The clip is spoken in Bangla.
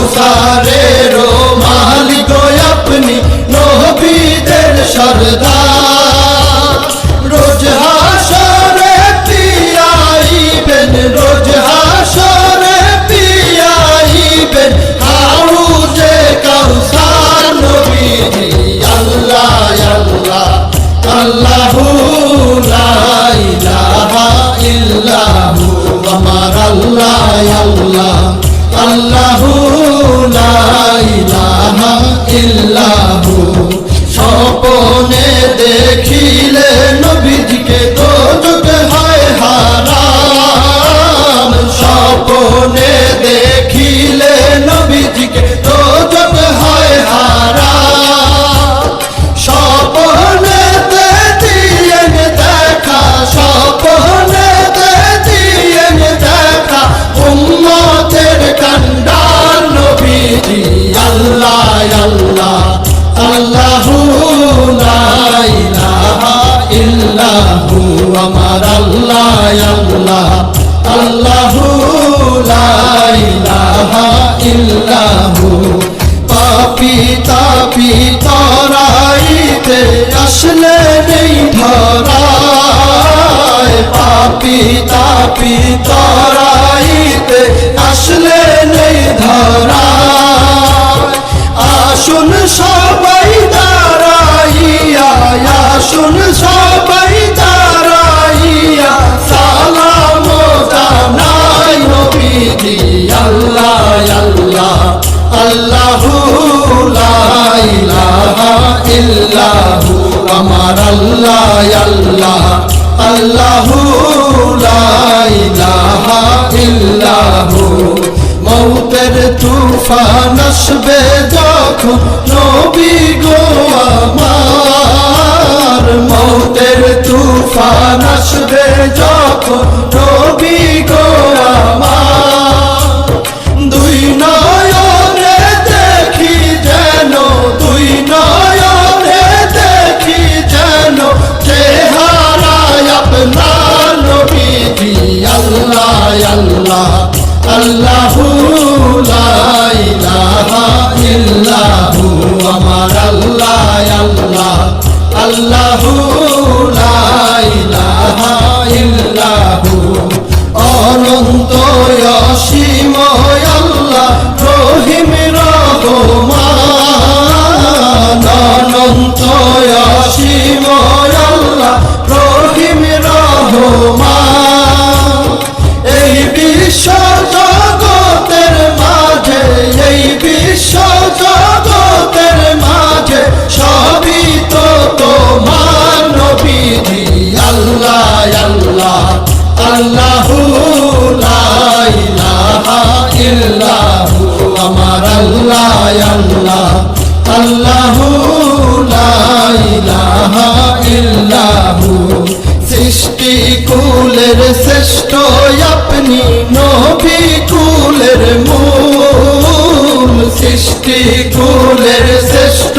কাউসারেরও মালিক আপনি নবীদের সরদার রোজ হাসরে পিয়াইবেন রোজ হাসরে পিয়াইবেন হাউজে কাউসার নবীজি আল্লাহ আল্লাহ আল্লাহু লা ইলাহা ইল্লাহু আমার আল্লাহ আল্লাহ আল্লাহু লা ইলাহা ইল্লাহু স্বপ্নে দেখিলে নবীজিকে দোজখ হয় হারাম স্বপ্নে দেখিলে নবীজিকে দোজখ হয় হারাম স্বপ্নেতে দিয়েন দেখা স্বপ্নেতে দিয়েন দেখা উম্মতের কান্ডার নবীজি আল্লাহ আল্লাহ আল্লাহু লা ইলাহা ইল্লাহু আমার আল্লাহ আল্লাহ আল্লাহু লা ইলাহা ইল্লাহু পাপী তাপী তরাইতে আসলে নেই ধরায় পাপী তাপী তরাইতে আসলে নেই ধরায় আসুন সবাই দাঁড়াইয়া আসুন সবাই দাঁড়াইয়া সালাম জানাই নবীজি আল্লাহ আল্লাহ আল্লাহু লা ইলাহা ইল্লাহু আমার আল্লাহ আল্লাহ আল্লাহু লা ইলাহা ইল্লাহু মৌতের তুফান আসবে যখন নবী গো আমার মৌতের তুফান আসবে যখন নবী গো আমার দুই নয়নে দেখি যেন দুই নয়নে দেখি যেন চেহারায় আপনার নবীজি আল্লাহ আল্লাহ আল্লাহু লা ইলাহা ইল্লাহু আমার আল্লাহ আল্লাহ আল্লাহু লা ইলাহা ইল্লাহু অনন্ত অসীম আল্লাহ রহিম রহমান অনন্ত অসীম আল্লাহ রহিম রহমান এই বিশ্ব জগতের মাঝে এই বিশ্ব জগতের মাঝে সবই তো তোমার নবীজি আল্লাহ আল্লাহ আল্লাহু লা ইলাহা ইল্লাহু আমার আল্লাহ আল্লাহ আল্লাহু লা ইলাহা ইল্লাহু সৃষ্টি কুলের শ্রেষ্ঠ আপনি নবী কুলের মূল সৃষ্টি কুলের শ্রেষ্ঠ